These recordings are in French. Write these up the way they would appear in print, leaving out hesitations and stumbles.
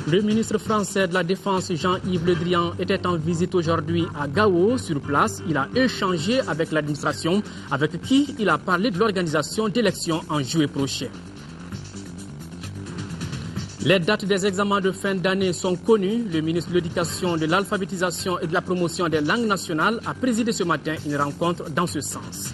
Le ministre français de la Défense Jean-Yves Le Drian était en visite aujourd'hui à Gao. Sur place, il a échangé avec l'administration, avec qui il a parlé de l'organisation d'élections en juillet prochain. Les dates des examens de fin d'année sont connues. Le ministre de l'Éducation, de l'Alphabétisation et de la Promotion des langues nationales a présidé ce matin une rencontre dans ce sens.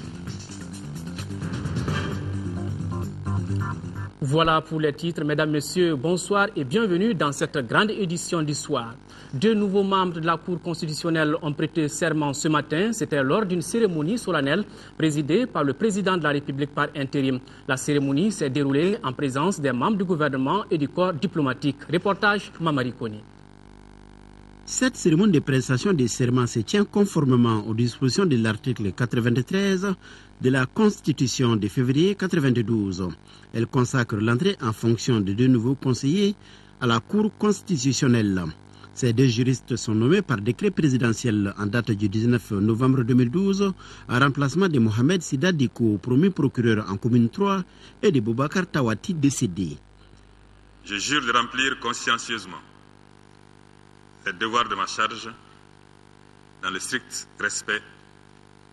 Voilà pour les titres. Mesdames, Messieurs, bonsoir et bienvenue dans cette grande édition du soir. Deux nouveaux membres de la Cour constitutionnelle ont prêté serment ce matin. C'était lors d'une cérémonie solennelle présidée par le président de la République par intérim. La cérémonie s'est déroulée en présence des membres du gouvernement et du corps diplomatique. Reportage Mamari Koni. Cette cérémonie de prestation des serments se tient conformément aux dispositions de l'article 93 de la Constitution de février 1992. Elle consacre l'entrée en fonction de deux nouveaux conseillers à la Cour constitutionnelle. Ces deux juristes sont nommés par décret présidentiel en date du 19 novembre 2012 en remplacement de Mohamed Sida Diko, promu procureur en commune 3, et de Boubacar Tawati, décédé. Je jure de remplir consciencieusement les devoirs de ma charge dans le strict respect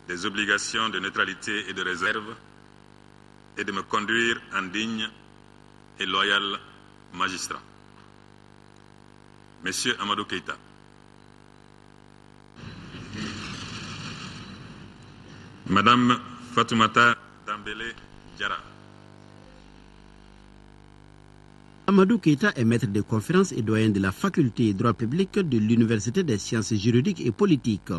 des obligations de neutralité et de réserve et de me conduire en digne et loyal magistrat. Monsieur Amadou Keïta. Madame Fatoumata Dambélé Diarra. Amadou Keïta est maître de conférences et doyen de la faculté droit public de l'Université des sciences juridiques et politiques.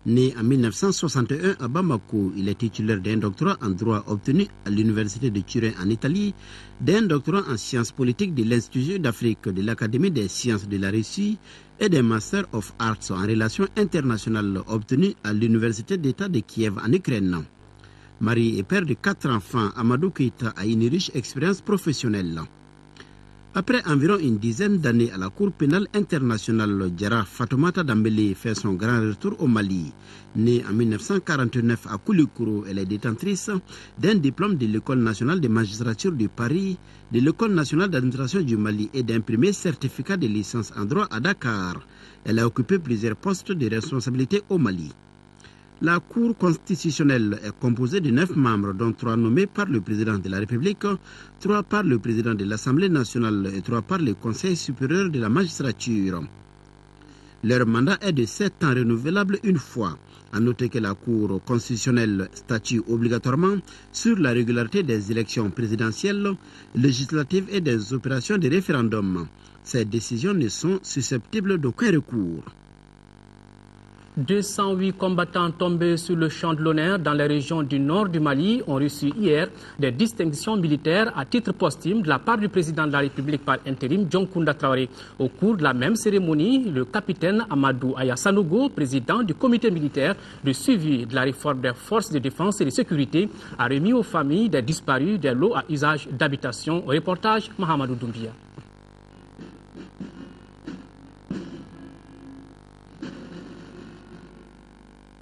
Né en 1961 à Bamako, il est titulaire d'un doctorat en droit obtenu à l'Université de Turin en Italie, d'un doctorat en sciences politiques de l'Institut d'Afrique de l'Académie des sciences de la Russie et d'un Master of Arts en relations internationales obtenu à l'Université d'État de Kiev en Ukraine. Mari et père de 4 enfants, Amadou Keïta a une riche expérience professionnelle. Après environ une dizaine d'années à la Cour pénale internationale, Diarra Fatoumata Dambélé fait son grand retour au Mali. Née en 1949 à Koulikoro, elle est détentrice d'un diplôme de l'École nationale de magistrature de Paris, de l'École nationale d'administration du Mali et d'un premier certificat de licence en droit à Dakar. Elle a occupé plusieurs postes de responsabilité au Mali. La Cour constitutionnelle est composée de 9 membres, dont 3 nommés par le président de la République, 3 par le président de l'Assemblée nationale et 3 par le Conseil supérieur de la magistrature. Leur mandat est de 7 ans renouvelable une fois. À noter que la Cour constitutionnelle statue obligatoirement sur la régularité des élections présidentielles, législatives et des opérations de référendum. Ces décisions ne sont susceptibles d'aucun recours. 208 combattants tombés sur le champ de l'honneur dans les régions du nord du Mali ont reçu hier des distinctions militaires à titre posthume de la part du président de la République par intérim, Dioncounda Traoré. Au cours de la même cérémonie, le capitaine Amadou Aya Sanogo, président du comité militaire de suivi de la réforme des forces de défense et de sécurité, a remis aux familles des disparus des lots à usage d'habitation. Au reportage, Mahamadou Doumbia.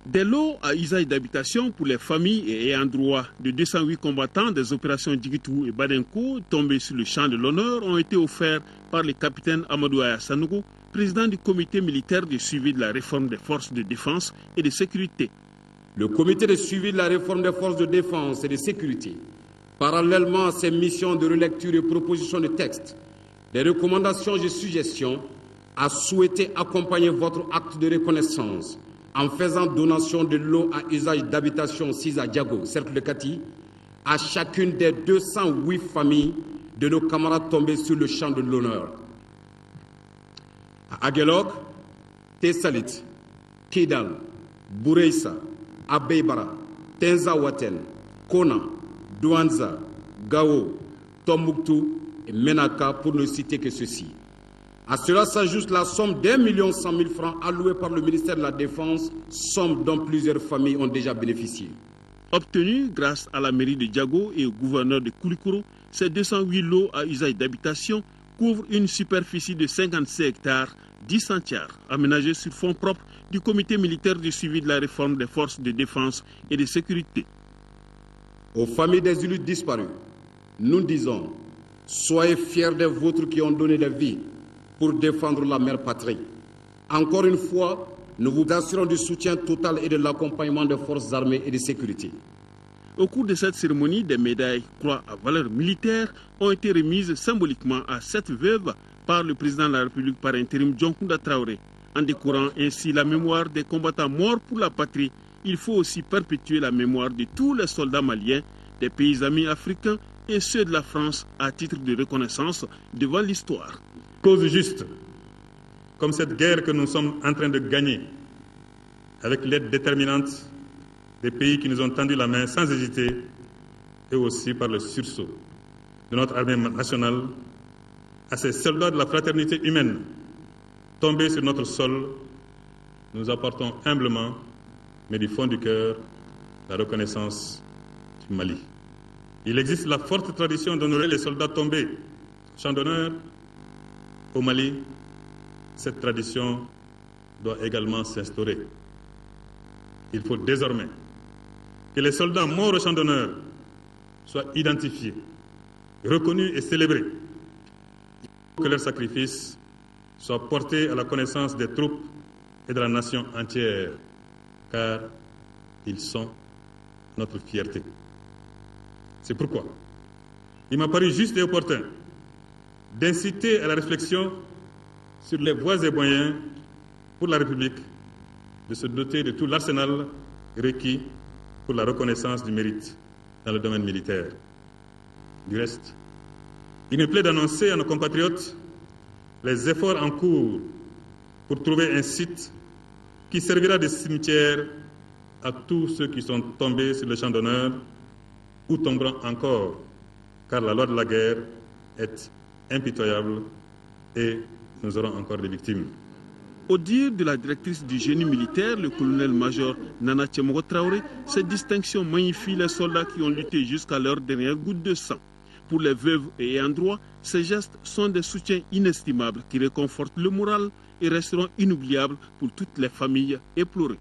Des lots à usage d'habitation pour les familles et ayant droit de 208 combattants des opérations Djigitou et Badenko tombés sur le champ de l'honneur ont été offerts par le capitaine Amadou Aya Sanogo, président du comité militaire de suivi de la réforme des forces de défense et de sécurité. Le comité de suivi de la réforme des forces de défense et de sécurité, parallèlement à ses missions de relecture et propositions de texte, des recommandations et suggestions, a souhaité accompagner votre acte de reconnaissance en faisant donation de lots à usage d'habitation 6 à Diago, cercle de Kati, à chacune des 208 familles de nos camarades tombés sur le champ de l'honneur. À Aguelok, Tessalit, Kidal, Boureissa, Abeibara, Tenzawaten, Kona, Douanza, Gao, Tombouctou et Menaka, pour ne citer que ceci. À cela s'ajoute la somme d'1 100 000 francs allouée par le ministère de la Défense, somme dont plusieurs familles ont déjà bénéficié. Obtenus grâce à la mairie de Diago et au gouverneur de Koulikoro, ces 208 lots à usage d'habitation couvrent une superficie de 56 hectares 10 centiares aménagés sur fonds propres du comité militaire de suivi de la réforme des forces de défense et de sécurité. Aux familles des élus disparus, nous disons, soyez fiers des vôtres qui ont donné la vie pour défendre la mère patrie. Encore une fois, nous vous assurons du soutien total et de l'accompagnement des forces armées et de sécurité. Au cours de cette cérémonie, des médailles croix à valeur militaire ont été remises symboliquement à 7 veuves par le président de la République par intérim Dioncounda Traoré. En décorant ainsi la mémoire des combattants morts pour la patrie, il faut aussi perpétuer la mémoire de tous les soldats maliens, des pays amis africains et ceux de la France à titre de reconnaissance devant l'histoire. Cause juste, comme cette guerre que nous sommes en train de gagner, avec l'aide déterminante des pays qui nous ont tendu la main sans hésiter, et aussi par le sursaut de notre armée nationale, à ces soldats de la fraternité humaine tombés sur notre sol, nous apportons humblement, mais du fond du cœur, la reconnaissance du Mali. Il existe la forte tradition d'honorer les soldats tombés. Champ d'honneur au Mali, cette tradition doit également s'instaurer. Il faut désormais que les soldats morts au champ d'honneur soient identifiés, reconnus et célébrés. Il faut que leur sacrifice soit porté à la connaissance des troupes et de la nation entière, car ils sont notre fierté. C'est pourquoi il m'a paru juste et opportun d'inciter à la réflexion sur les voies et moyens pour la République de se doter de tout l'arsenal requis pour la reconnaissance du mérite dans le domaine militaire. Du reste, il me plaît d'annoncer à nos compatriotes les efforts en cours pour trouver un site qui servira de cimetière à tous ceux qui sont tombés sur le champ d'honneur ou tomberont encore, car la loi de la guerre est impitoyable et nous aurons encore des victimes. Au dire de la directrice du génie militaire, le colonel-major Nana Tchemogo Traoré, cette distinction magnifie les soldats qui ont lutté jusqu'à leur dernière goutte de sang. Pour les veuves et ayants droit, ces gestes sont des soutiens inestimables qui réconfortent le moral et resteront inoubliables pour toutes les familles éplorées.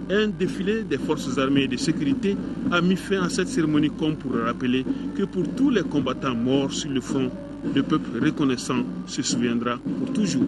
Un défilé des forces armées et de sécurité a mis fin à cette cérémonie comme pour rappeler que pour tous les combattants morts sur le front, le peuple reconnaissant se souviendra pour toujours.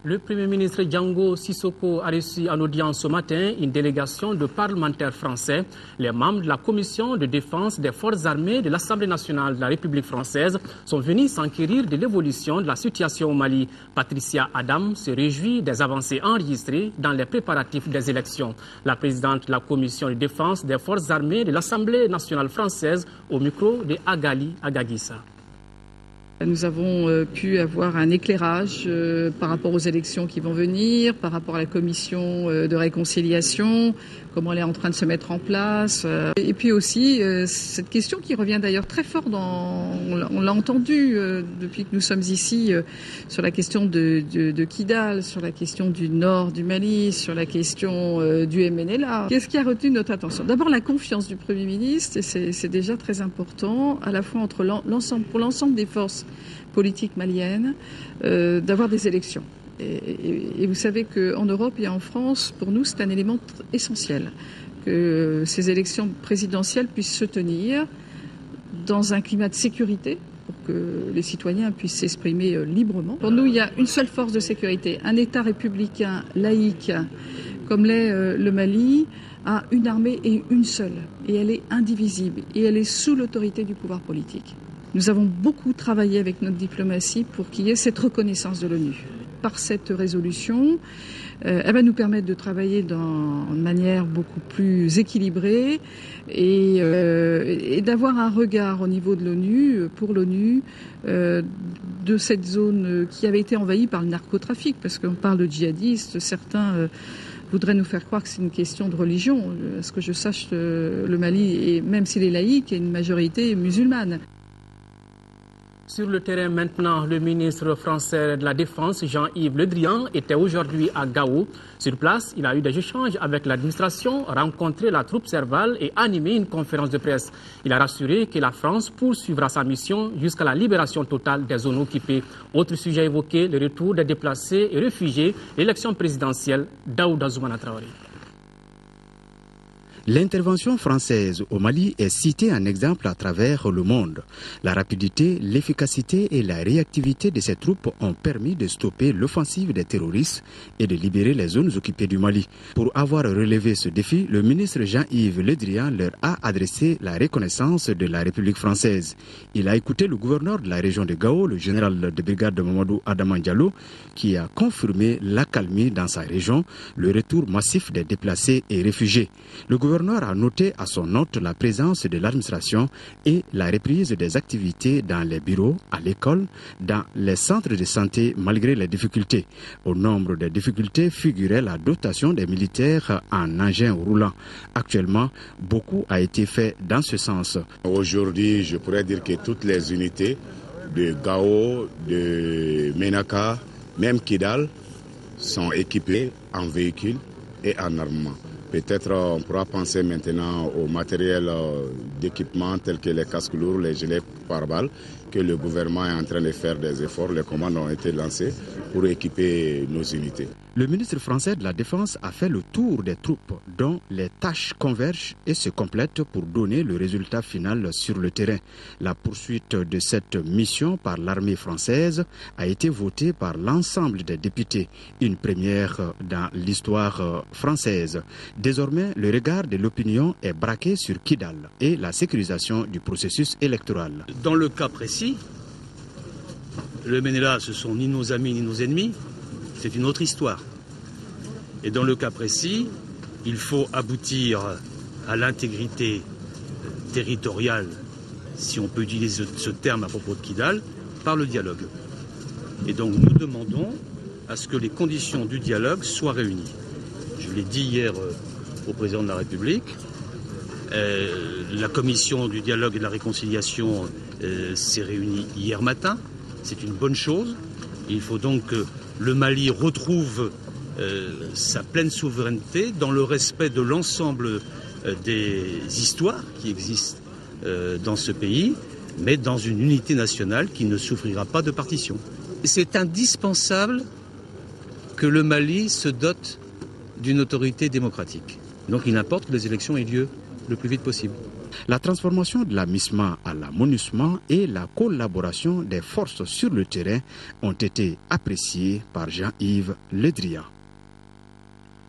Le Premier ministre Django Sissoko a reçu en audience ce matin une délégation de parlementaires français. Les membres de la commission de défense des forces armées de l'Assemblée nationale de la République française sont venus s'enquérir de l'évolution de la situation au Mali. Patricia Adam se réjouit des avancées enregistrées dans les préparatifs des élections. La présidente de la commission de défense des forces armées de l'Assemblée nationale française au micro de Agali Agagissa. Nous avons pu avoir un éclairage par rapport aux élections qui vont venir, par rapport à la commission de réconciliation, comment elle est en train de se mettre en place. Et puis aussi, cette question qui revient d'ailleurs très fort, on l'a entendu depuis que nous sommes ici, sur la question de Kidal, sur la question du nord du Mali, sur la question du MNLA. Qu'est-ce qui a retenu notre attention? D'abord, la confiance du Premier ministre, et c'est déjà très important, à la fois entre pour l'ensemble des forces politiques maliennes, d'avoir des élections. Et vous savez qu'en Europe et en France, pour nous, c'est un élément essentiel que ces élections présidentielles puissent se tenir dans un climat de sécurité pour que les citoyens puissent s'exprimer librement. Pour nous, il y a une seule force de sécurité. Un État républicain laïque comme l'est le Mali a une armée et une seule. Et elle est indivisible. Et elle est sous l'autorité du pouvoir politique. Nous avons beaucoup travaillé avec notre diplomatie pour qu'il y ait cette reconnaissance de l'ONU. Par cette résolution, elle va nous permettre de travailler de manière beaucoup plus équilibrée et d'avoir un regard au niveau de l'ONU, pour l'ONU, de cette zone qui avait été envahie par le narcotrafic, parce qu'on parle de djihadistes, certains voudraient nous faire croire que c'est une question de religion. À ce que je sache, le Mali, même s'il est laïque, est une majorité musulmane. Sur le terrain maintenant, le ministre français de la Défense, Jean-Yves Le Drian, était aujourd'hui à Gao. Sur place, il a eu des échanges avec l'administration, rencontré la troupe Serval et animé une conférence de presse. Il a rassuré que la France poursuivra sa mission jusqu'à la libération totale des zones occupées. Autre sujet évoqué, le retour des déplacés et réfugiés, l'élection présidentielle d'Aouda Zoumana Traoré. L'intervention française au Mali est citée en exemple à travers le monde. La rapidité, l'efficacité et la réactivité de ces troupes ont permis de stopper l'offensive des terroristes et de libérer les zones occupées du Mali. Pour avoir relevé ce défi, le ministre Jean-Yves Le Drian leur a adressé la reconnaissance de la République française. Il a écouté le gouverneur de la région de Gao, le général de brigade Mamadou Adaman Diallo, qui a confirmé l'accalmie dans sa région, le retour massif des déplacés et réfugiés. Le gouverneur a noté à son note la présence de l'administration et la reprise des activités dans les bureaux, à l'école, dans les centres de santé malgré les difficultés. Au nombre des difficultés figurait la dotation des militaires en engins roulants. Actuellement, beaucoup a été fait dans ce sens. Aujourd'hui, je pourrais dire que toutes les unités de Gao, de Menaka, même Kidal, sont équipées en véhicules et en armement. Peut-être on pourra penser maintenant au matériel d'équipement tels que les casques lourds, les gilets pare-balles, que le gouvernement est en train de faire des efforts. Les commandes ont été lancées pour équiper nos unités. Le ministre français de la Défense a fait le tour des troupes dont les tâches convergent et se complètent pour donner le résultat final sur le terrain. La poursuite de cette mission par l'armée française a été votée par l'ensemble des députés, une première dans l'histoire française. Désormais, le regard de l'opinion est braqué sur Kidal et la sécurisation du processus électoral. Dans le cas précis, le MNLA, ce sont ni nos amis ni nos ennemis, c'est une autre histoire. Et dans le cas précis, il faut aboutir à l'intégrité territoriale, si on peut utiliser ce terme à propos de Kidal, par le dialogue. Et donc nous demandons à ce que les conditions du dialogue soient réunies. Je l'ai dit hier au président de la République, la commission du dialogue et de la réconciliation s'est réunie hier matin, c'est une bonne chose. Il faut donc que le Mali retrouve sa pleine souveraineté dans le respect de l'ensemble des histoires qui existent dans ce pays, mais dans une unité nationale qui ne souffrira pas de partition. C'est indispensable que le Mali se dote d'une autorité démocratique. Donc il importe que les élections aient lieu le plus vite possible. La transformation de la MISMA à la MONUSMA et la collaboration des forces sur le terrain ont été appréciées par Jean-Yves Le Drian.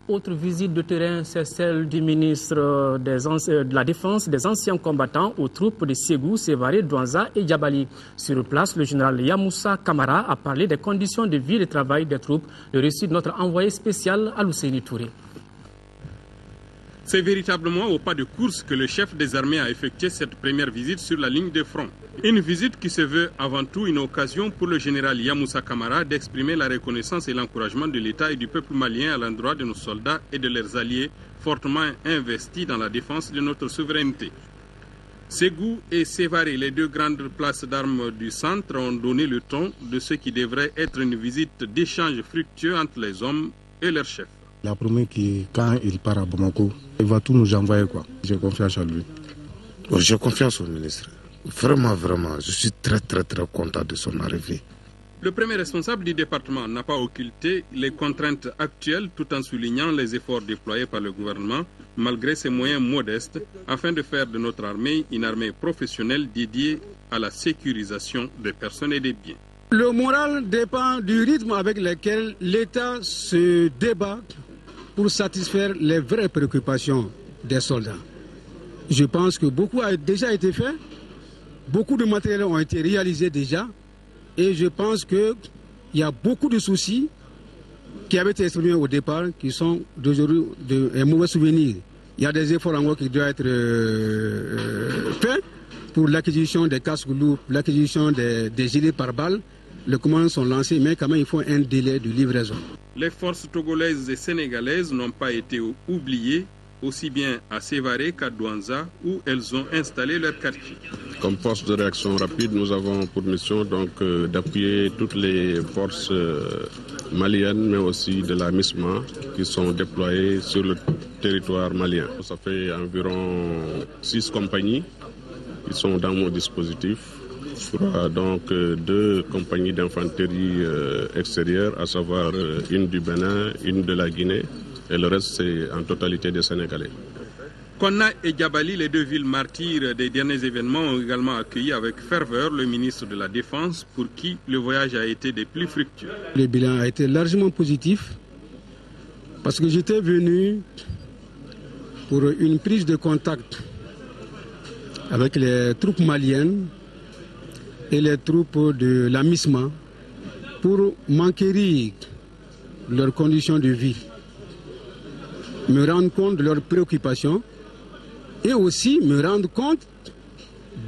Autre visite de terrain, c'est celle du ministre de la Défense des anciens combattants aux troupes de Ségou, Sévaré, Douanza et Djabali. Sur place, le général Yamoussa Kamara a parlé des conditions de vie et de travail des troupes. Le récit de notre envoyé spécial Alousseini Touré. C'est véritablement au pas de course que le chef des armées a effectué cette première visite sur la ligne de front. Une visite qui se veut avant tout une occasion pour le général Yamoussa Kamara d'exprimer la reconnaissance et l'encouragement de l'État et du peuple malien à l'endroit de nos soldats et de leurs alliés fortement investis dans la défense de notre souveraineté. Ségou et Sévaré, les deux grandes places d'armes du centre, ont donné le ton de ce qui devrait être une visite d'échange fructueux entre les hommes et leurs chefs. La promesse quand il part à Bamako, il va tout nous envoyer quoi. J'ai confiance en lui. J'ai confiance au ministre. Vraiment, je suis très content de son arrivée. Le premier responsable du département n'a pas occulté les contraintes actuelles tout en soulignant les efforts déployés par le gouvernement malgré ses moyens modestes afin de faire de notre armée une armée professionnelle dédiée à la sécurisation des personnes et des biens. Le moral dépend du rythme avec lequel l'État se débat pour satisfaire les vraies préoccupations des soldats. Je pense que beaucoup a déjà été fait, beaucoup de matériels ont été réalisés déjà, et je pense qu'il y a beaucoup de soucis qui avaient été exprimés au départ, qui sont d'aujourd'hui un mauvais souvenir. Il y a des efforts encore qui doivent être faits pour l'acquisition des casques lourds, l'acquisition des gilets pare-balles. Les commandes sont lancées, mais quand même il faut un délai de livraison. Les forces togolaises et sénégalaises n'ont pas été oubliées, aussi bien à Sévaré qu'à Douanza, où elles ont installé leur quartier. Comme force de réaction rapide, nous avons pour mission d'appuyer toutes les forces maliennes, mais aussi de la MISMA, qui sont déployées sur le territoire malien. Ça fait environ 6 compagnies qui sont dans mon dispositif. Donc 2 compagnies d'infanterie extérieure, à savoir une du Bénin, une de la Guinée, et le reste c'est en totalité des Sénégalais. Konna et Djabali, les 2 villes martyrs des derniers événements, ont également accueilli avec ferveur le ministre de la Défense, pour qui le voyage a été des plus fructueux. Le bilan a été largement positif parce que j'étais venu pour une prise de contact avec les troupes maliennes et les troupes de la MISMA pour m'enquérir de leurs conditions de vie, me rendre compte de leurs préoccupations et aussi me rendre compte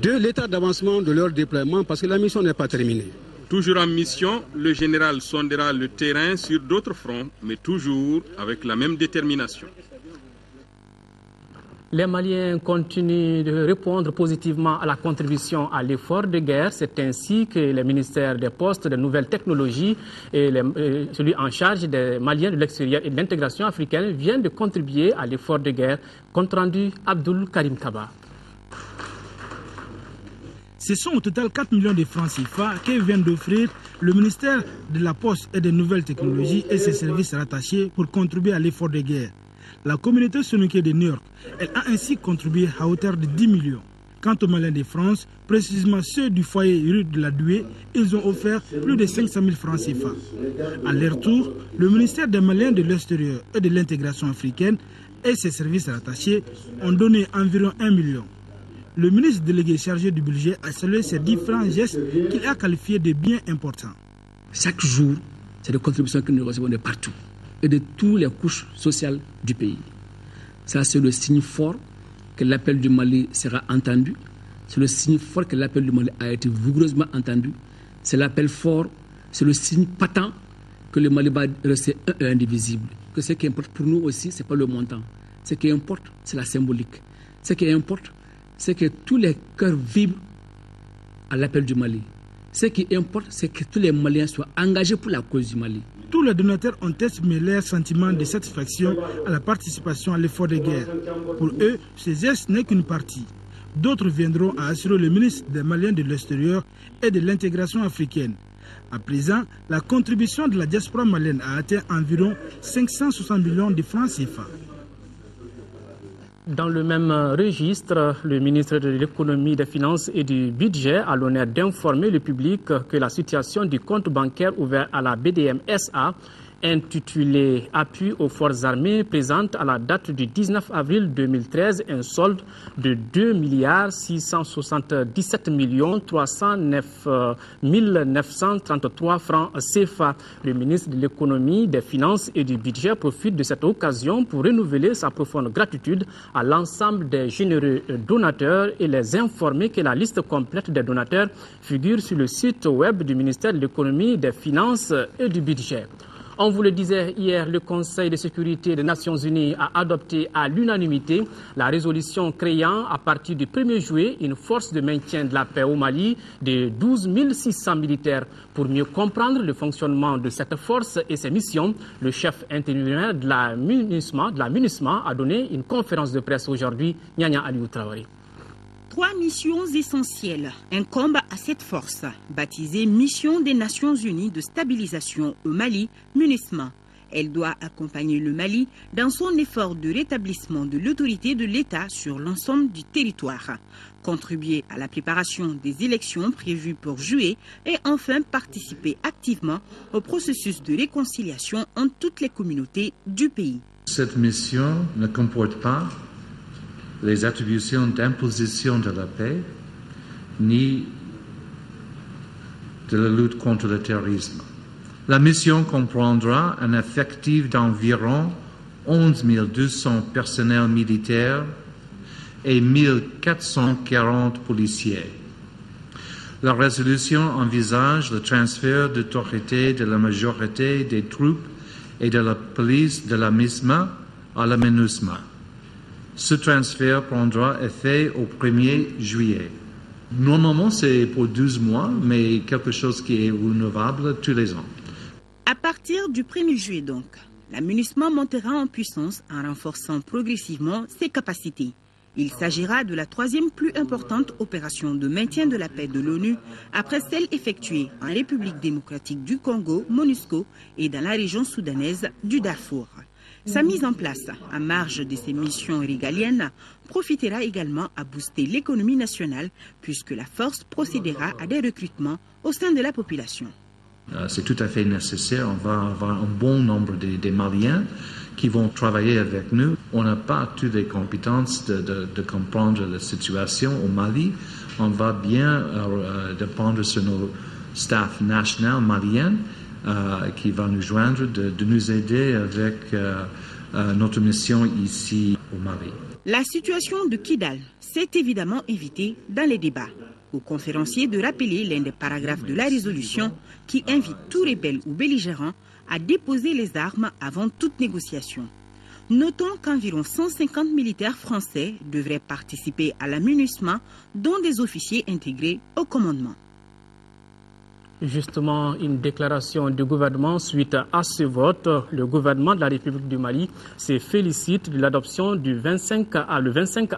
de l'état d'avancement de leur déploiement parce que la mission n'est pas terminée. Toujours en mission, le général sondera le terrain sur d'autres fronts, mais toujours avec la même détermination. Les Maliens continuent de répondre positivement à la contribution à l'effort de guerre. C'est ainsi que les ministères des Postes, des Nouvelles Technologies et celui en charge des Maliens de l'extérieur et de l'intégration africaine viennent de contribuer à l'effort de guerre. Compte rendu Abdoul Karim Kaba. Ce sont au total 4 millions de francs CFA que vient d'offrir le ministère de la Poste et des Nouvelles Technologies et ses services rattachés pour contribuer à l'effort de guerre. La communauté soninké de New York, elle a ainsi contribué à hauteur de 10 millions. Quant aux Maliens de France, précisément ceux du foyer rue de la Douée, ils ont offert plus de 500 000 francs CFA. À leur tour, le ministère des Maliens de l'extérieur et de l'intégration africaine et ses services rattachés ont donné environ 1 million. Le ministre délégué chargé du budget a salué ces différents gestes qu'il a qualifiés de bien importants. Chaque jour, c'est des contributions que nous recevons de partout et de toutes les couches sociales du pays. Ça, c'est le signe fort que l'appel du Mali sera entendu. C'est le signe fort que l'appel du Mali a été vigoureusement entendu. C'est l'appel fort, c'est le signe patent que le Mali va rester un et indivisible. Que ce qui importe pour nous aussi, ce n'est pas le montant. Ce qui importe, c'est la symbolique. Ce qui importe, c'est que tous les cœurs vibrent à l'appel du Mali. Ce qui importe, c'est que tous les Maliens soient engagés pour la cause du Mali. Tous les donateurs ont exprimé leur sentiment de satisfaction à la participation à l'effort de guerre. Pour eux, ce geste n'est qu'une partie. D'autres viendront à assurer le ministre des Maliens de l'extérieur et de l'intégration africaine. À présent, la contribution de la diaspora malienne a atteint environ 560 millions de francs CFA. Dans le même registre, le ministre de l'Économie, des Finances et du Budget a l'honneur d'informer le public que la situation du compte bancaire ouvert à la BDM SA, intitulé « Appui aux forces armées », présente à la date du 19 avril 2013 un solde de 2 677 309 933 francs CFA. Le ministre de l'Économie, des Finances et du Budget profite de cette occasion pour renouveler sa profonde gratitude à l'ensemble des généreux donateurs et les informer que la liste complète des donateurs figure sur le site web du ministère de l'Économie, des Finances et du Budget. On vous le disait hier, le Conseil de sécurité des Nations Unies a adopté à l'unanimité la résolution créant à partir du 1er juillet une force de maintien de la paix au Mali de 12 600 militaires. Pour mieux comprendre le fonctionnement de cette force et ses missions, le chef intérimaire de la MINUSMA a donné une conférence de presse aujourd'hui. Nyanya Aliou Traoré. 3 missions essentielles incombent à cette force, baptisée Mission des Nations Unies de stabilisation au Mali, MINUSMA. Elle doit accompagner le Mali dans son effort de rétablissement de l'autorité de l'État sur l'ensemble du territoire, contribuer à la préparation des élections prévues pour juillet et enfin participer activement au processus de réconciliation entre toutes les communautés du pays. Cette mission ne comporte pas les attributions d'imposition de la paix, ni de la lutte contre le terrorisme. La mission comprendra un effectif d'environ 11 200 personnels militaires et 1 440 policiers. La résolution envisage le transfert d'autorité de la majorité des troupes et de la police de la MISMA à la MINUSMA. Ce transfert prendra effet au 1er juillet. Normalement, c'est pour 12 mois, mais quelque chose qui est renouvelable tous les ans. À partir du 1er juillet donc, la MINUSMA montera en puissance en renforçant progressivement ses capacités. Il s'agira de la troisième plus importante opération de maintien de la paix de l'ONU après celle effectuée en République démocratique du Congo, MONUSCO, et dans la région soudanaise du Darfour. Sa mise en place, à marge de ses missions régaliennes, profitera également à booster l'économie nationale puisque la force procédera à des recrutements au sein de la population. C'est tout à fait nécessaire. On va avoir un bon nombre des Maliens qui vont travailler avec nous. On n'a pas toutes les compétences de comprendre la situation au Mali. On va bien dépendre sur nos staff national maliens qui va nous joindre, de nous aider avec notre mission ici au Mali. La situation de Kidal s'est évidemment invitée dans les débats. Aux conférenciers de rappeler l'un des paragraphes de la résolution qui invite tout rebelle ou belligérant à déposer les armes avant toute négociation. Notons qu'environ 150 militaires français devraient participer à la MINUSMA, dont des officiers intégrés au commandement. Justement, une déclaration du gouvernement suite à ce vote. Le gouvernement de la République du Mali se félicite de l'adoption le 25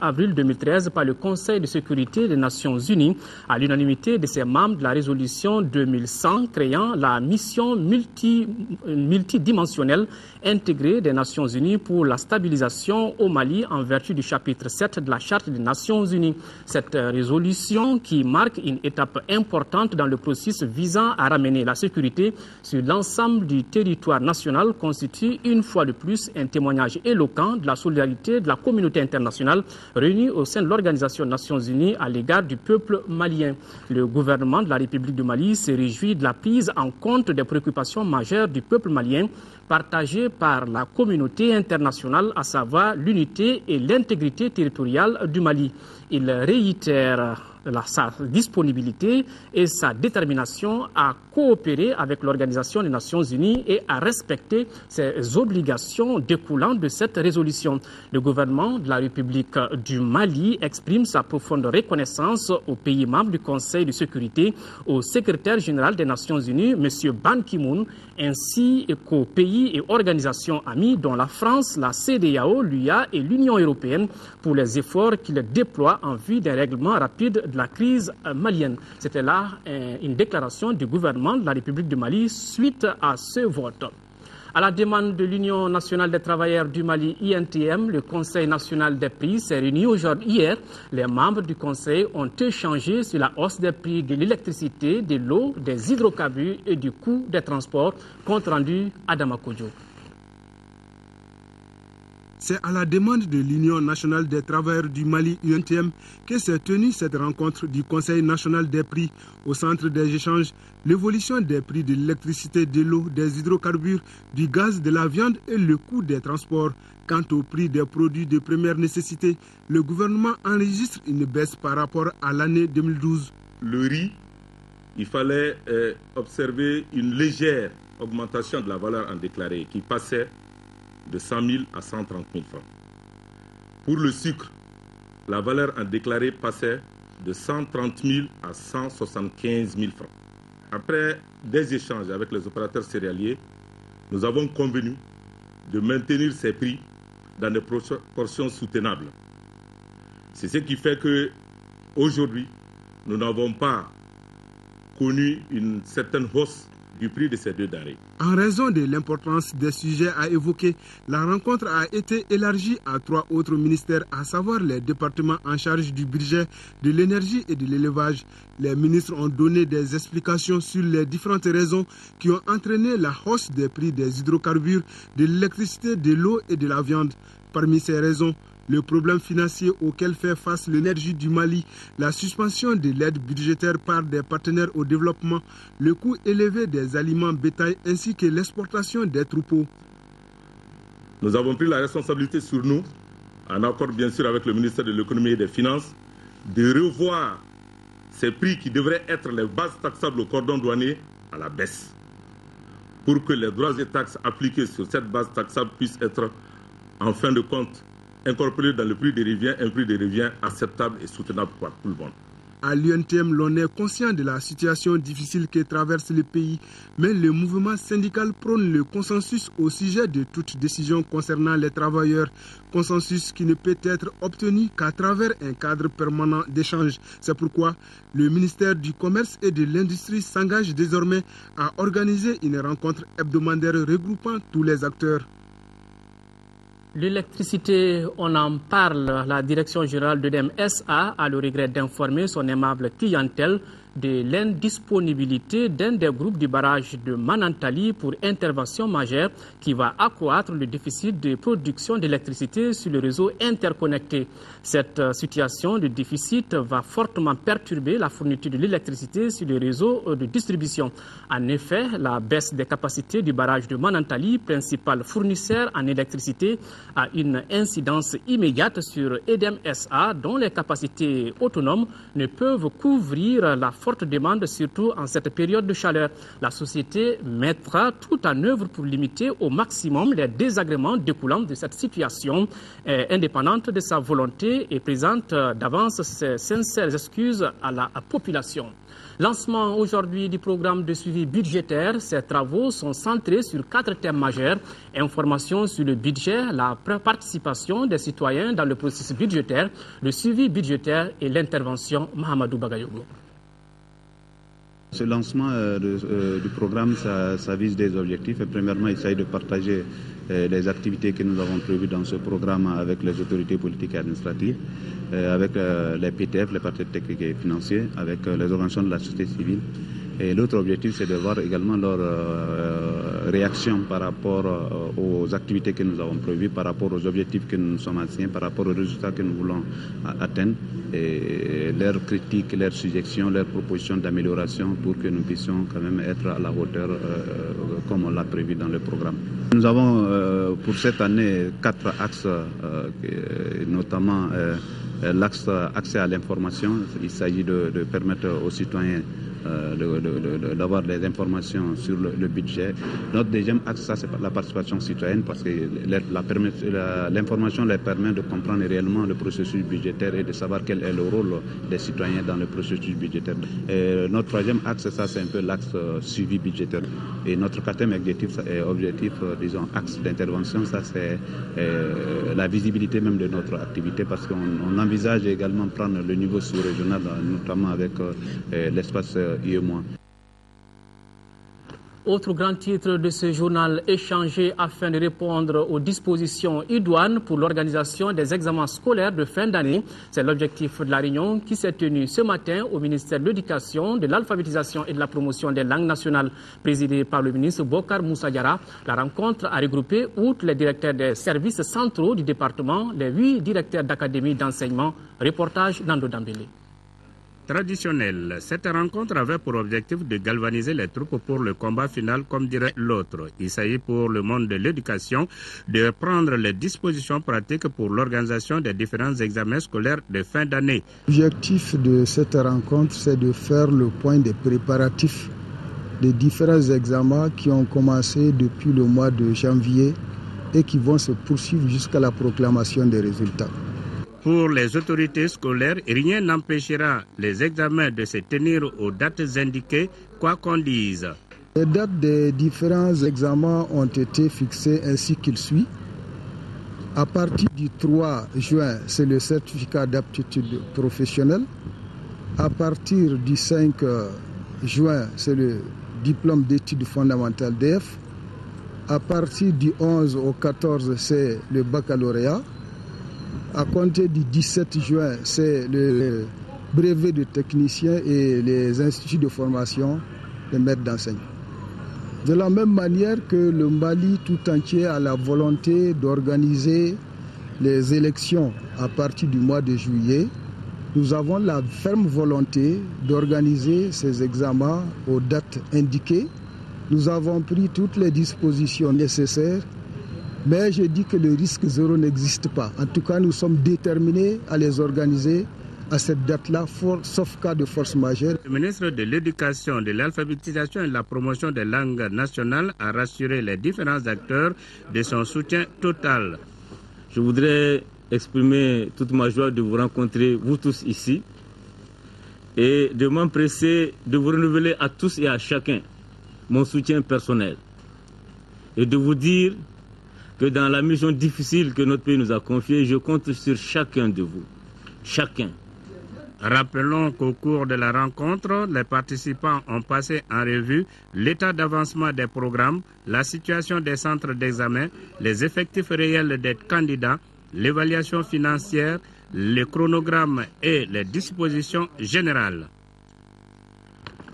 avril 2013 par le Conseil de sécurité des Nations Unies à l'unanimité de ses membres de la résolution 2100 créant la mission multidimensionnelle intégrée des Nations Unies pour la stabilisation au Mali en vertu du chapitre 7 de la Charte des Nations Unies. Cette résolution qui marque une étape importante dans le processus visant à ramener la sécurité sur l'ensemble du territoire national constitue une fois de plus un témoignage éloquent de la solidarité de la communauté internationale réunie au sein de l'Organisation des Nations Unies à l'égard du peuple malien. Le gouvernement de la République du Mali se réjouit de la prise en compte des préoccupations majeures du peuple malien partagées par la communauté internationale, à savoir l'unité et l'intégrité territoriale du Mali. Il réitère sa disponibilité et sa détermination à coopérer avec l'Organisation des Nations Unies et à respecter ses obligations découlant de cette résolution. Le gouvernement de la République du Mali exprime sa profonde reconnaissance aux pays membres du Conseil de sécurité, au secrétaire général des Nations Unies, M. Ban Ki-moon, ainsi qu'aux pays et organisations amies dont la France, la CEDEAO, l'UA et l'Union européenne pour les efforts qu'ils déploient en vue d'un règlement rapide de la crise malienne. C'était là une déclaration du gouvernement de la République du Mali suite à ce vote. À la demande de l'Union nationale des travailleurs du Mali, INTM, le Conseil national des prix s'est réuni hier. Les membres du Conseil ont échangé sur la hausse des prix de l'électricité, de l'eau, des hydrocarbures et du coût des transports. Compte rendu Adama Kodjo. C'est à la demande de l'Union nationale des travailleurs du Mali, UNTM, que s'est tenue cette rencontre du Conseil national des prix. Au centre des échanges, l'évolution des prix de l'électricité, de l'eau, des hydrocarbures, du gaz, de la viande et le coût des transports. Quant au prix des produits de première nécessité, le gouvernement enregistre une baisse par rapport à l'année 2012. Le riz, il fallait observer une légère augmentation de la valeur en déclaré qui passait de 100 000 à 130 000 francs. Pour le sucre, la valeur en déclaré passait de 130 000 à 175 000 francs. Après des échanges avec les opérateurs céréaliers, nous avons convenu de maintenir ces prix dans des proportions soutenables. C'est ce qui fait qu'aujourd'hui, nous n'avons pas connu une certaine hausse du prix de ces deux denrées. En raison de l'importance des sujets à évoquer, la rencontre a été élargie à 3 autres ministères, à savoir les départements en charge du budget, de l'énergie et de l'élevage. Les ministres ont donné des explications sur les différentes raisons qui ont entraîné la hausse des prix des hydrocarbures, de l'électricité, de l'eau et de la viande. Parmi ces raisons, le problème financier auquel fait face l'énergie du Mali, la suspension de l'aide budgétaire par des partenaires au développement, le coût élevé des aliments bétail ainsi que l'exportation des troupeaux. Nous avons pris la responsabilité sur nous, en accord bien sûr avec le ministère de l'économie et des finances, de revoir ces prix qui devraient être les bases taxables au cordon douanier à la baisse, pour que les droits et taxes appliqués sur cette base taxable puissent être, en fin de compte, incorporé dans le prix des revient, un prix des revient acceptable et soutenable pour tout le monde. À l'UNTM, l'on est conscient de la situation difficile que traverse le pays, mais le mouvement syndical prône le consensus au sujet de toute décision concernant les travailleurs. Consensus qui ne peut être obtenu qu'à travers un cadre permanent d'échange. C'est pourquoi le ministère du Commerce et de l'Industrie s'engage désormais à organiser une rencontre hebdomadaire regroupant tous les acteurs. L'électricité, on en parle. La direction générale de l'EDEM SA a le regret d'informer son aimable clientèle de l'indisponibilité d'un des groupes du barrage de Manantali pour intervention majeure qui va accroître le déficit de production d'électricité sur le réseau interconnecté. Cette situation de déficit va fortement perturber la fourniture de l'électricité sur le réseau de distribution. En effet, la baisse des capacités du barrage de Manantali, principal fournisseur en électricité, a une incidence immédiate sur EDEM SA, dont les capacités autonomes ne peuvent couvrir la forte demande, surtout en cette période de chaleur. La société mettra tout en œuvre pour limiter au maximum les désagréments découlant de cette situation, indépendante de sa volonté, et présente d'avance ses sincères excuses à la population. Lancement aujourd'hui du programme de suivi budgétaire. Ces travaux sont centrés sur 4 thèmes majeurs. Information sur le budget, la participation des citoyens dans le processus budgétaire, le suivi budgétaire et l'intervention. Mahamadou Bagayogo. Ce lancement du programme, ça vise des objectifs. Et premièrement, il s'agit de partager les activités que nous avons prévues dans ce programme avec les autorités politiques et administratives, avec les PTF, les partenaires techniques et financiers, avec les organisations de la société civile. Et l'autre objectif, c'est de voir également leur réaction par rapport aux activités que nous avons prévues, par rapport aux objectifs que nous nous sommes assignés, par rapport aux résultats que nous voulons atteindre, et leurs critiques, leurs suggestions, leurs propositions d'amélioration pour que nous puissions quand même être à la hauteur comme on l'a prévu dans le programme. Nous avons pour cette année 4 axes, notamment l'axe accès à l'information. Il s'agit de permettre aux citoyens d'avoir des informations sur le budget. Notre deuxième axe, ça, c'est la participation citoyenne, parce que l'information leur permet de comprendre réellement le processus budgétaire et de savoir quel est le rôle des citoyens dans le processus budgétaire. Et notre troisième axe, ça, c'est un peu l'axe suivi budgétaire. Et notre quatrième objectif, disons, axe d'intervention, ça, c'est la visibilité même de notre activité, parce qu'on envisage également prendre le niveau sous-régional, notamment avec l'espace IEMOA. Autre grand titre de ce journal, échangé afin de répondre aux dispositions idoines pour l'organisation des examens scolaires de fin d'année. C'est l'objectif de la réunion qui s'est tenue ce matin au ministère de l'Éducation, de l'Alphabétisation et de la Promotion des langues nationales, présidée par le ministre Bokar Moussa Diarra. La rencontre a regroupé, outre les directeurs des services centraux du département, les 8 directeurs d'académie d'enseignement. Reportage d'Ando Dambélé. Traditionnelle, cette rencontre avait pour objectif de galvaniser les troupes pour le combat final, comme dirait l'autre. Il s'agit pour le monde de l'éducation de prendre les dispositions pratiques pour l'organisation des différents examens scolaires de fin d'année. L'objectif de cette rencontre, c'est de faire le point des préparatifs des différents examens qui ont commencé depuis le mois de janvier et qui vont se poursuivre jusqu'à la proclamation des résultats. Pour les autorités scolaires, rien n'empêchera les examens de se tenir aux dates indiquées, quoi qu'on dise. Les dates des différents examens ont été fixées ainsi qu'il suit. À partir du 3 juin, c'est le certificat d'aptitude professionnelle. À partir du 5 juin, c'est le diplôme d'études fondamentales DF. À partir du 11 au 14, c'est le baccalauréat. À compter du 17 juin, c'est le brevet de technicien et les instituts de formation des maîtres d'enseignement. De la même manière que le Mali tout entier a la volonté d'organiser les élections à partir du mois de juillet, nous avons la ferme volonté d'organiser ces examens aux dates indiquées. Nous avons pris toutes les dispositions nécessaires. Mais je dis que le risque zéro n'existe pas. En tout cas, nous sommes déterminés à les organiser à cette date-là, sauf cas de force majeure. Le ministre de l'Éducation, de l'Alphabétisation et de la Promotion des langues nationales a rassuré les différents acteurs de son soutien total. Je voudrais exprimer toute ma joie de vous rencontrer, vous tous ici, et de m'empresser de vous renouveler à tous et à chacun mon soutien personnel et de vous dire que dans la mission difficile que notre pays nous a confiée, je compte sur chacun de vous. Chacun. Rappelons qu'au cours de la rencontre, les participants ont passé en revue l'état d'avancement des programmes, la situation des centres d'examen, les effectifs réels des candidats, l'évaluation financière, le chronogramme et les dispositions générales.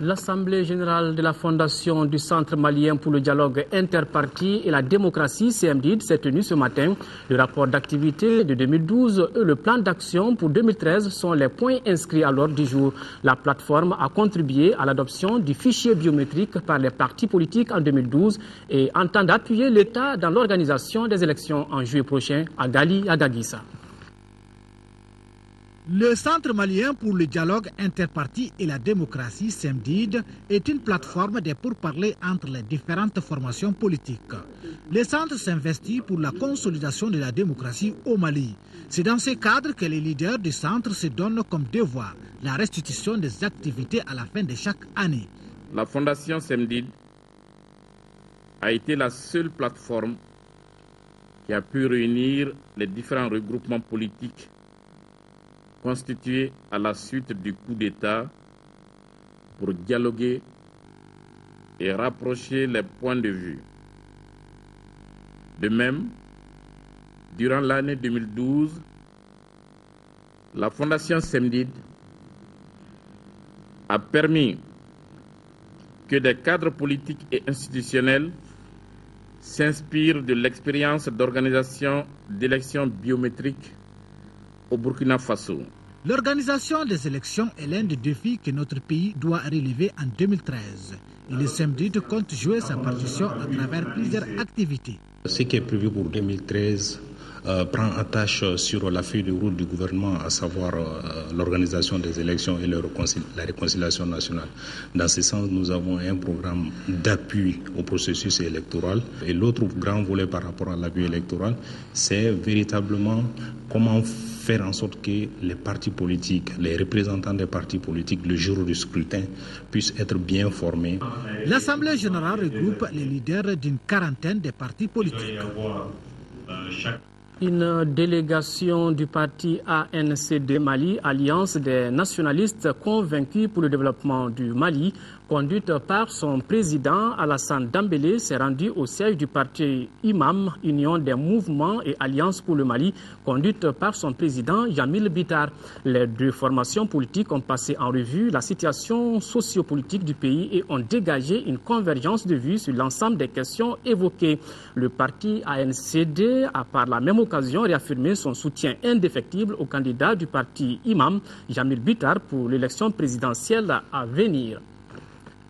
L'Assemblée générale de la Fondation du Centre malien pour le dialogue interparti et la démocratie, CMDID, s'est tenue ce matin. Le rapport d'activité de 2012 et le plan d'action pour 2013 sont les points inscrits à l'ordre du jour. La plateforme a contribué à l'adoption du fichier biométrique par les partis politiques en 2012 et entend appuyer l'État dans l'organisation des élections en juillet prochain à Gali et à Daguissa. Le Centre malien pour le dialogue interparti et la démocratie, CMDID, est une plateforme des pourparlers entre les différentes formations politiques. Le centre s'investit pour la consolidation de la démocratie au Mali. C'est dans ce cadre que les leaders du centre se donnent comme devoir la restitution des activités à la fin de chaque année. La Fondation CMDID a été la seule plateforme qui a pu réunir les différents regroupements politiques constitué à la suite du coup d'État pour dialoguer et rapprocher les points de vue. De même, durant l'année 2012, la Fondation CMDID a permis que des cadres politiques et institutionnels s'inspirent de l'expérience d'organisation d'élections biométriques au Burkina Faso. L'organisation des élections est l'un des défis que notre pays doit relever en 2013. Et le CMDID compte jouer sa partition à travers plusieurs activités. Ce qui est prévu pour 2013 prend attache sur la feuille de route du gouvernement, à savoir l'organisation des élections et la réconciliation nationale. Dans ce sens, nous avons un programme d'appui au processus électoral. Et l'autre grand volet par rapport à l'appui électoral, c'est véritablement comment faire en sorte que les partis politiques, les représentants des partis politiques, le jour du scrutin, puissent être bien formés. L'Assemblée générale regroupe les leaders d'une quarantaine de partis politiques. Une délégation du parti ANCD Mali, Alliance des nationalistes convaincus pour le développement du Mali, conduite par son président Alassane Dembélé, s'est rendue au siège du parti Imam, Union des mouvements et alliances pour le Mali, conduite par son président Jamil Bitar. Les deux formations politiques ont passé en revue la situation sociopolitique du pays et ont dégagé une convergence de vues sur l'ensemble des questions évoquées. Le parti ANCD a par la même occasion réaffirmé son soutien indéfectible au candidat du parti Imam, Jamil Bitar, pour l'élection présidentielle à venir.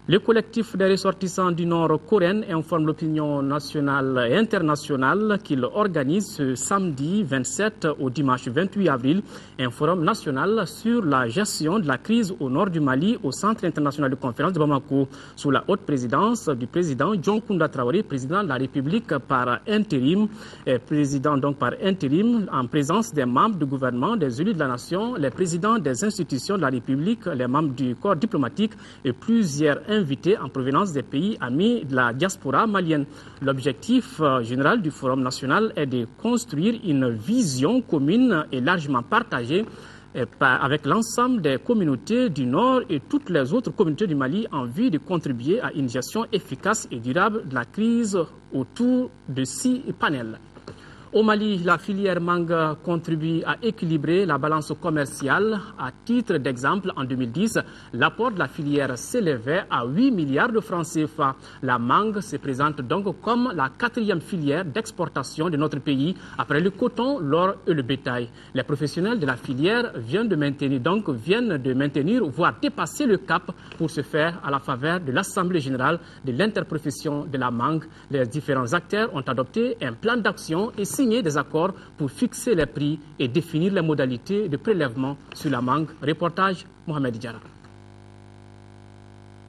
Le collectif des ressortissants du Nord coréen informe l'opinion nationale et internationale qu'il organise ce samedi 27 au dimanche 28 avril un forum national sur la gestion de la crise au nord du Mali au Centre international de conférence de Bamako, sous la haute présidence du président Dioncounda Traoré, président de la République par intérim, en présence des membres du gouvernement, des élus de la nation, les présidents des institutions de la République, les membres du corps diplomatique et plusieurs invités en provenance des pays amis de la diaspora malienne. L'objectif général du Forum national est de construire une vision commune et largement partagée avec l'ensemble des communautés du Nord et toutes les autres communautés du Mali en vue de contribuer à une gestion efficace et durable de la crise autour de 6 panels. Au Mali, la filière mangue contribue à équilibrer la balance commerciale. À titre d'exemple, en 2010, l'apport de la filière s'élevait à 8 milliards de francs CFA. La mangue se présente donc comme la 4e filière d'exportation de notre pays, après le coton, l'or et le bétail. Les professionnels de la filière viennent de maintenir, voire dépasser le cap pour se faire à la faveur de l'Assemblée générale de l'interprofession de la mangue. Les différents acteurs ont adopté un plan d'action et signer des accords pour fixer les prix et définir les modalités de prélèvement sur la mangue. Reportage Mohamed Diarra.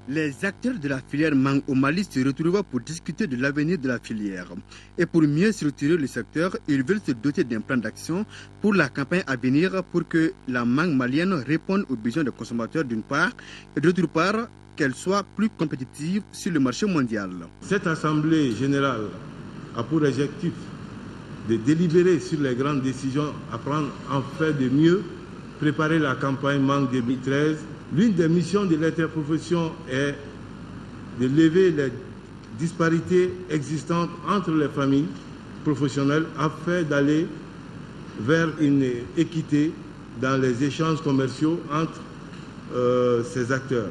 Les acteurs de la filière mangue au Mali se retrouvent pour discuter de l'avenir de la filière. Et pour mieux structurer le secteur, ils veulent se doter d'un plan d'action pour la campagne à venir pour que la mangue malienne réponde aux besoins des consommateurs d'une part et d'autre part qu'elle soit plus compétitive sur le marché mondial. Cette assemblée générale a pour objectif de délibérer sur les grandes décisions à prendre en fait de mieux préparer la campagne mangue 2013. L'une des missions de l'interprofession est de lever les disparités existantes entre les familles professionnelles afin d'aller vers une équité dans les échanges commerciaux entre ces acteurs.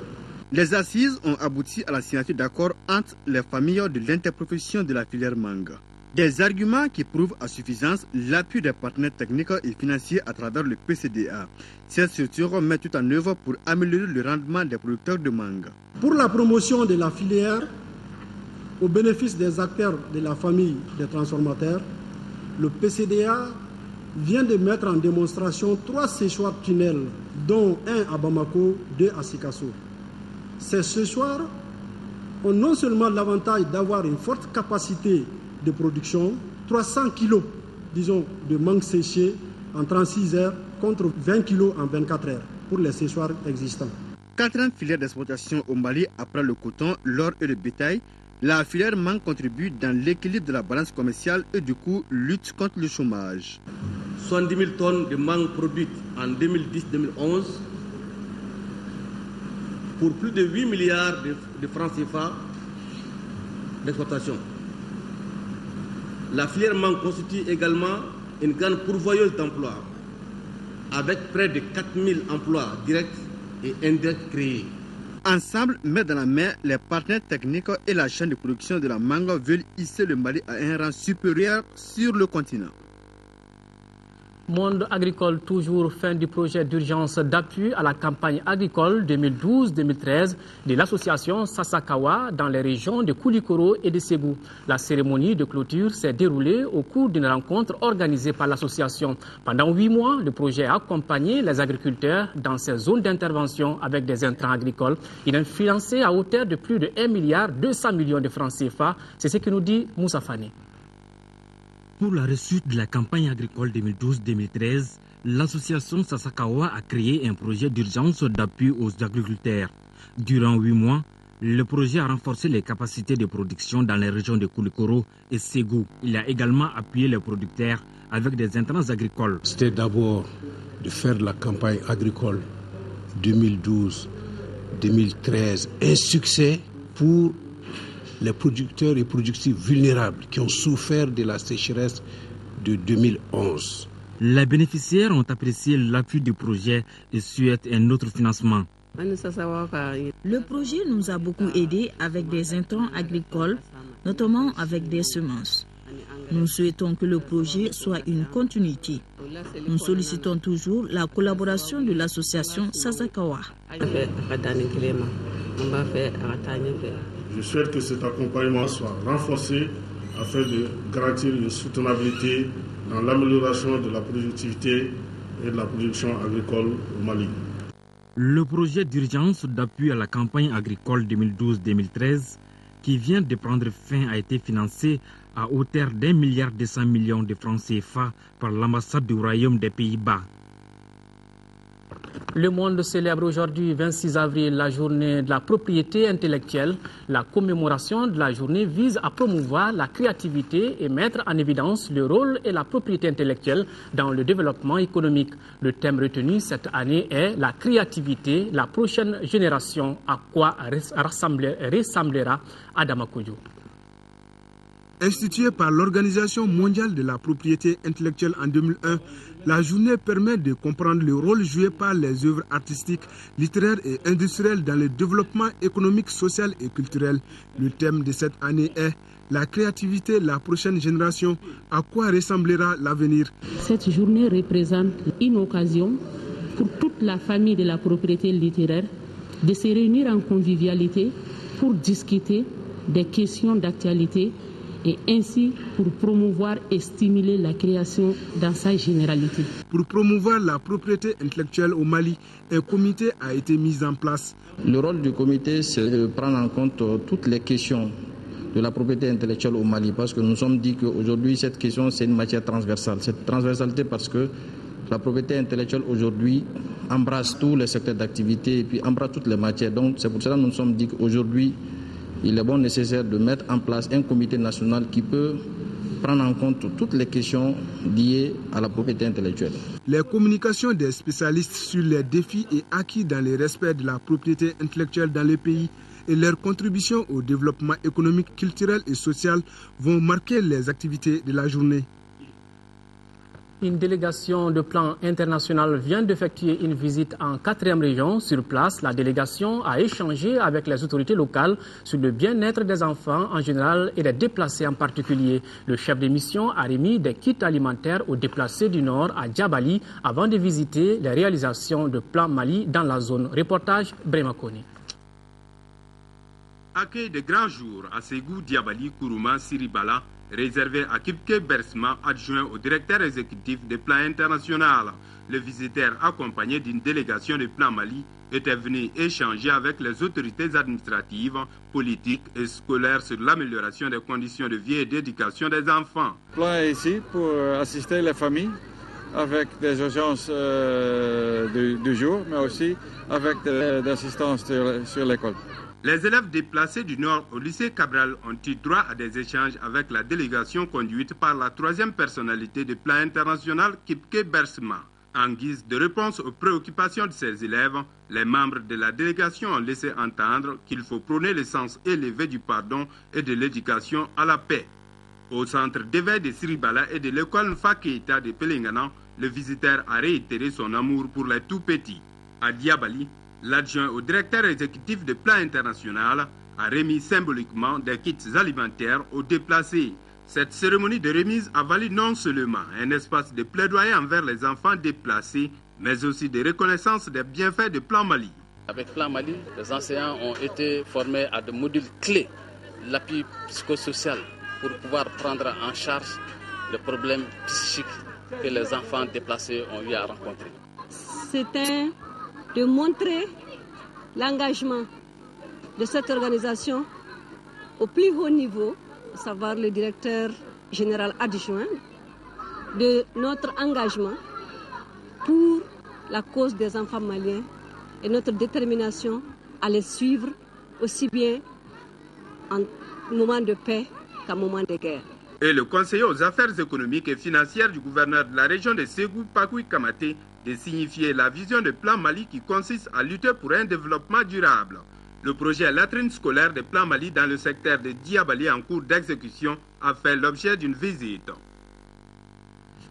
Les assises ont abouti à la signature d'accords entre les familles de l'interprofession de la filière mangue. Des arguments qui prouvent à suffisance l'appui des partenaires techniques et financiers à travers le PCDA. Cette structure met tout en œuvre pour améliorer le rendement des producteurs de mangue. Pour la promotion de la filière, au bénéfice des acteurs de la famille des transformateurs, le PCDA vient de mettre en démonstration 3 séchoirs tunnels, dont un à Bamako, 2 à Sikasso. Ces séchoirs ont non seulement l'avantage d'avoir une forte capacité de production, 300 kg, disons, de mangue séchée en 36 heures contre 20 kg en 24 heures pour les séchoirs existants. 4 filières d'exploitation au Mali après le coton, l'or et le bétail. La filière mangue contribue dans l'équilibre de la balance commerciale et du coup lutte contre le chômage. 70 000 tonnes de mangue produites en 2010-2011 pour plus de 8 milliards de francs CFA d'exploitation. La filière mangue constitue également une grande pourvoyeuse d'emplois, avec près de 4 000 emplois directs et indirects créés. Ensemble, main dans la main, les partenaires techniques et la chaîne de production de la mangue veulent hisser le Mali à un rang supérieur sur le continent. Monde agricole, toujours fin du projet d'urgence d'appui à la campagne agricole 2012-2013 de l'association Sasakawa dans les régions de Koulikoro et de Ségou. La cérémonie de clôture s'est déroulée au cours d'une rencontre organisée par l'association. Pendant 8 mois, le projet a accompagné les agriculteurs dans ces zones d'intervention avec des intrants agricoles. Il a financé à hauteur de plus de 1,2 milliard de francs CFA. C'est ce que nous dit Moussa Fane. Pour la réussite de la campagne agricole 2012-2013, l'association Sasakawa a créé un projet d'urgence d'appui aux agriculteurs. Durant 8 mois, le projet a renforcé les capacités de production dans les régions de Koulikoro et Ségou. Il a également appuyé les producteurs avec des intrants agricoles. C'était d'abord de faire de la campagne agricole 2012-2013 un succès pour les producteurs et productrices vulnérables qui ont souffert de la sécheresse de 2011. Les bénéficiaires ont apprécié l'appui du projet et souhaitent un autre financement. Le projet nous a beaucoup aidés avec des intrants agricoles, notamment avec des semences. Nous souhaitons que le projet soit une continuité. Nous sollicitons toujours la collaboration de l'association Sasakawa. Je souhaite que cet accompagnement soit renforcé afin de garantir une soutenabilité dans l'amélioration de la productivité et de la production agricole au Mali. Le projet d'urgence d'appui à la campagne agricole 2012-2013 qui vient de prendre fin a été financé à hauteur d'1,2 milliard de francs CFA par l'ambassade du Royaume des Pays-Bas. Le monde célèbre aujourd'hui, 26 avril, la journée de la propriété intellectuelle. La commémoration de la journée vise à promouvoir la créativité et mettre en évidence le rôle et la propriété intellectuelle dans le développement économique. Le thème retenu cette année est la créativité, la prochaine génération, à quoi ressemblera Adama Kodjo. Instituée par l'Organisation mondiale de la propriété intellectuelle en 2001, la journée permet de comprendre le rôle joué par les œuvres artistiques, littéraires et industrielles dans le développement économique, social et culturel. Le thème de cette année est la créativité, la prochaine génération, à quoi ressemblera l'avenir. Cette journée représente une occasion pour toute la famille de la propriété littéraire de se réunir en convivialité pour discuter des questions d'actualité et ainsi pour promouvoir et stimuler la création dans sa généralité. Pour promouvoir la propriété intellectuelle au Mali, un comité a été mis en place. Le rôle du comité, c'est de prendre en compte toutes les questions de la propriété intellectuelle au Mali, parce que nous sommes dit qu'aujourd'hui, cette question, c'est une matière transversale. Cette transversalité parce que la propriété intellectuelle aujourd'hui embrasse tous les secteurs d'activité et puis embrasse toutes les matières. Donc c'est pour cela que nous nous sommes dit qu'aujourd'hui, il est bon nécessaire de mettre en place un comité national qui peut prendre en compte toutes les questions liées à la propriété intellectuelle. Les communications des spécialistes sur les défis et acquis dans le respect de la propriété intellectuelle dans les pays et leur contribution au développement économique, culturel et social vont marquer les activités de la journée. Une délégation de plan international vient d'effectuer une visite en 4e région. Sur place, la délégation a échangé avec les autorités locales sur le bien-être des enfants en général et des déplacés en particulier. Le chef de mission a remis des kits alimentaires aux déplacés du Nord à Djabali avant de visiter les réalisations de Plan Mali dans la zone. Reportage Bremakoni. Accueil de grands jours à Ségou, Diabali, Kourouma, Siribala, réservé à Kipke Bersma, adjoint au directeur exécutif des plans international. Le visiteur, accompagné d'une délégation de Plan Mali, était venu échanger avec les autorités administratives, politiques et scolaires sur l'amélioration des conditions de vie et d'éducation des enfants. Le plan est ici pour assister les familles avec des urgences du jour, mais aussi avec l'assistance sur l'école. Les élèves déplacés du Nord au lycée Cabral ont eu droit à des échanges avec la délégation conduite par la 3e personnalité du plan international, Kipke Bersma. En guise de réponse aux préoccupations de ces élèves, les membres de la délégation ont laissé entendre qu'il faut prôner le sens élevé du pardon et de l'éducation à la paix. Au centre d'éveil de Siribala et de l'école Nfa-Keita de Pelengana, le visiteur a réitéré son amour pour les tout-petits. À Diabali, l'adjoint au directeur exécutif de plan international a remis symboliquement des kits alimentaires aux déplacés. Cette cérémonie de remise a valu non seulement un espace de plaidoyer envers les enfants déplacés, mais aussi de reconnaissance des bienfaits de Plan Mali. Avec Plan Mali, les enseignants ont été formés à des modules clés, l'appui psychosocial, pour pouvoir prendre en charge les problèmes psychiques que les enfants déplacés ont eu à rencontrer. C'était de montrer l'engagement de cette organisation au plus haut niveau, à savoir le directeur général adjoint, de notre engagement pour la cause des enfants maliens et notre détermination à les suivre aussi bien en moment de paix qu'en moment de guerre. Et le conseiller aux affaires économiques et financières du gouverneur de la région de Ségou, Pakoui Kamate, de signifier la vision de Plan Mali qui consiste à lutter pour un développement durable. Le projet latrine scolaire de Plan Mali dans le secteur de Diabali en cours d'exécution a fait l'objet d'une visite.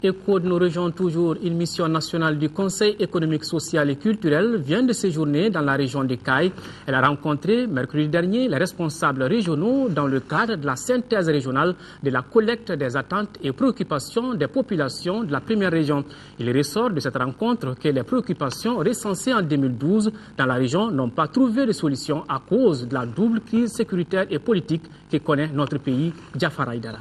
Écho de nos régions toujours, une mission nationale du Conseil économique, social et culturel vient de séjourner dans la région de Caille. Elle a rencontré mercredi dernier les responsables régionaux dans le cadre de la synthèse régionale de la collecte des attentes et préoccupations des populations de la première région. Il ressort de cette rencontre que les préoccupations recensées en 2012 dans la région n'ont pas trouvé de solution à cause de la double crise sécuritaire et politique que connaît notre pays. Jafar Aïdara.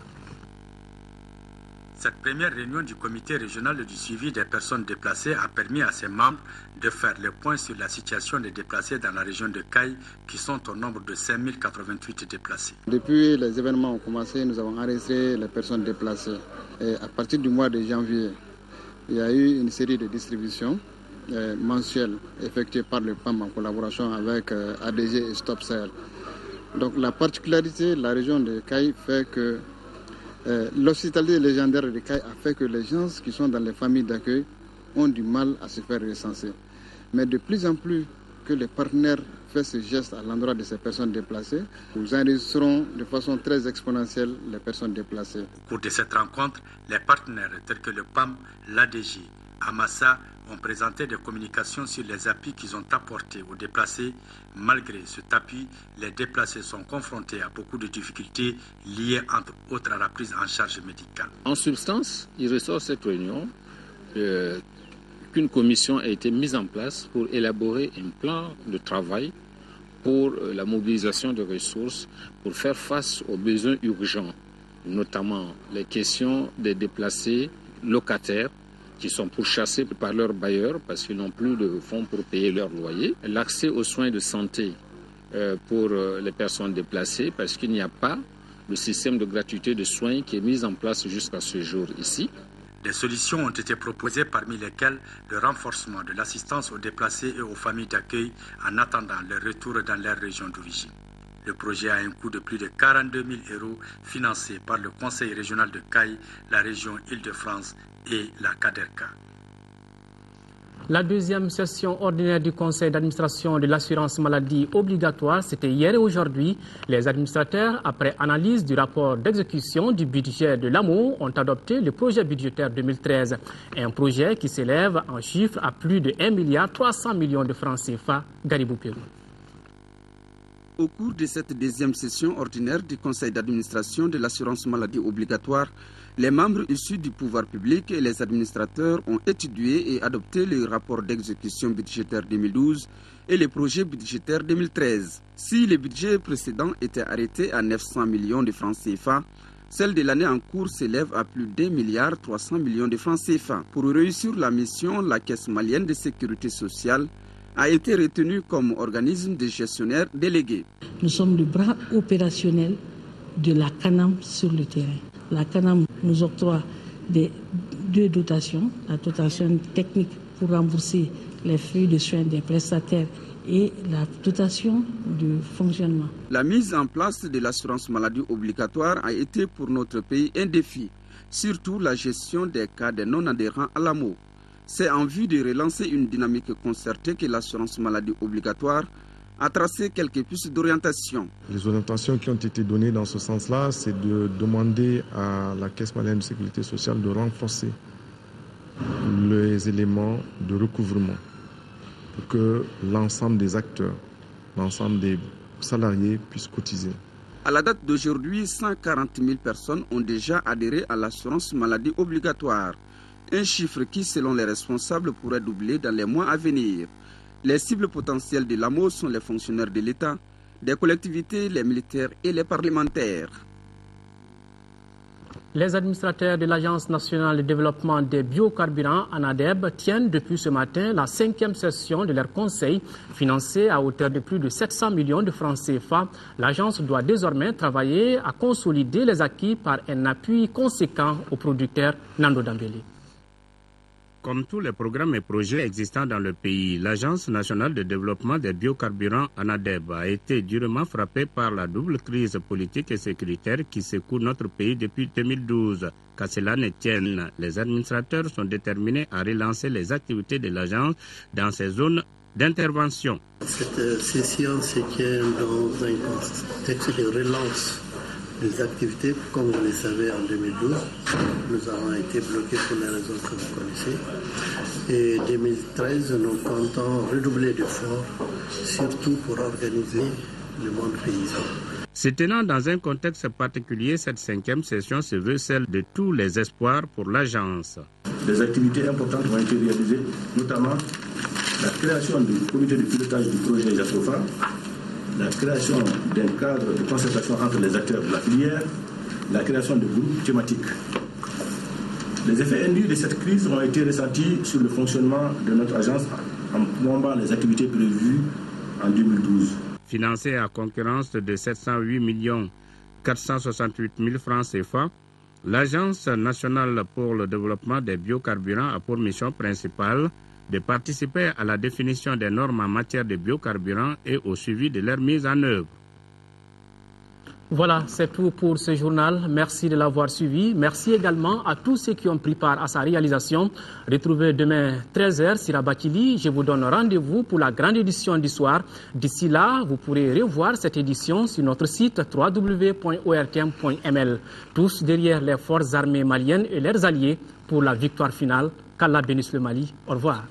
Cette première réunion du comité régional du suivi des personnes déplacées a permis à ses membres de faire le point sur la situation des déplacés dans la région de Caille, qui sont au nombre de 5088 déplacés. Depuis les événements ont commencé, nous avons enregistré les personnes déplacées. Et à partir du mois de janvier, il y a eu une série de distributions mensuelles effectuées par le PAM en collaboration avec ADG et Stop Sahel. Donc la particularité de la région de Caille fait que l'hospitalité légendaire de Caille a fait que les gens qui sont dans les familles d'accueil ont du mal à se faire recenser. Mais de plus en plus que les partenaires font ce geste à l'endroit de ces personnes déplacées, nous enregistrons de façon très exponentielle les personnes déplacées. Au cours de cette rencontre, les partenaires tels que le PAM, l'ADG, Amassa ont présenté des communications sur les appuis qu'ils ont apportés aux déplacés. Malgré cet appui, les déplacés sont confrontés à beaucoup de difficultés liées entre autres à la prise en charge médicale. En substance, il ressort cette réunion qu'une commission a été mise en place pour élaborer un plan de travail pour la mobilisation de ressources pour faire face aux besoins urgents notamment les questions des déplacés locataires qui sont pourchassés par leurs bailleurs parce qu'ils n'ont plus de fonds pour payer leur loyer. L'accès aux soins de santé pour les personnes déplacées parce qu'il n'y a pas le système de gratuité de soins qui est mis en place jusqu'à ce jour ici. Des solutions ont été proposées, parmi lesquelles le renforcement de l'assistance aux déplacés et aux familles d'accueil en attendant leur retour dans leur région d'origine. Le projet a un coût de plus de 42 000 € financé par le Conseil régional de Caille, la région Île-de-France et la CADERCA. La deuxième session ordinaire du conseil d'administration de l'assurance maladie obligatoire, c'était hier et aujourd'hui. Les administrateurs, après analyse du rapport d'exécution du budget de l'AMO, ont adopté le projet budgétaire 2013. Un projet qui s'élève en chiffres à plus de 1,3 milliard de francs CFA. Garibou Pérou. Au cours de cette deuxième session ordinaire du conseil d'administration de l'assurance maladie obligatoire, les membres issus du pouvoir public et les administrateurs ont étudié et adopté le rapport d'exécution budgétaire 2012 et le projet budgétaire 2013. Si le budget précédent était arrêté à 900 millions de francs CFA, celle de l'année en cours s'élève à plus d'1,3 milliard de francs CFA. Pour réussir la mission, la Caisse malienne de sécurité sociale a été retenue comme organisme de gestionnaire délégué. Nous sommes le bras opérationnel de la CANAM sur le terrain. La CANAM nous octroie deux dotations, la dotation technique pour rembourser les frais de soins des prestataires et la dotation de fonctionnement. La mise en place de l'assurance maladie obligatoire a été pour notre pays un défi, surtout la gestion des cas de non-adhérents à l'AMO. C'est en vue de relancer une dynamique concertée que l'assurance maladie obligatoire a tracé quelques pistes d'orientation. Les orientations qui ont été données dans ce sens-là, c'est de demander à la Caisse malienne de sécurité sociale de renforcer les éléments de recouvrement pour que l'ensemble des acteurs, l'ensemble des salariés puissent cotiser. À la date d'aujourd'hui, 140 000 personnes ont déjà adhéré à l'assurance maladie obligatoire. Un chiffre qui, selon les responsables, pourrait doubler dans les mois à venir. Les cibles potentielles de l'AMO sont les fonctionnaires de l'État, des collectivités, les militaires et les parlementaires. Les administrateurs de l'Agence nationale de développement des biocarburants, ANADEB, tiennent depuis ce matin la 5e session de leur conseil, financée à hauteur de plus de 700 millions de francs CFA. L'agence doit désormais travailler à consolider les acquis par un appui conséquent aux producteurs. Nando Dambélé. Comme tous les programmes et projets existants dans le pays, l'Agence nationale de développement des biocarburants, ANADEB, a été durement frappée par la double crise politique et sécuritaire qui secoue notre pays depuis 2012. Qu'à cela ne tienne, les administrateurs sont déterminés à relancer les activités de l'agence dans ces zones d'intervention. Cette session se tient dans un contexte de relance des activités. Comme vous le savez, en 2012, nous avons été bloqués pour les raisons que vous connaissez. Et 2013, nous comptons redoubler d'efforts, surtout pour organiser le monde paysan. Se tenant dans un contexte particulier, cette 5e session se veut celle de tous les espoirs pour l'agence. Des activités importantes ont été réalisées, notamment la création du comité de pilotage du projet JASOFA, la création d'un cadre de concertation entre les acteurs de la filière, la création de groupes thématiques. Les effets induits de cette crise ont été ressentis sur le fonctionnement de notre agence en plombant les activités prévues en 2012. Financée à concurrence de 708 468 000 francs CFA, l'Agence nationale pour le développement des biocarburants a pour mission principale de participer à la définition des normes en matière de biocarburants et au suivi de leur mise en œuvre. Voilà, c'est tout pour ce journal. Merci de l'avoir suivi. Merci également à tous ceux qui ont pris part à sa réalisation. Retrouvez demain 13h sur Abakili. Je vous donne rendez-vous pour la grande édition du soir. D'ici là, vous pourrez revoir cette édition sur notre site www.ortm.ml. Tous derrière les forces armées maliennes et leurs alliés pour la victoire finale. Qu'Allah bénisse le Mali. Au revoir.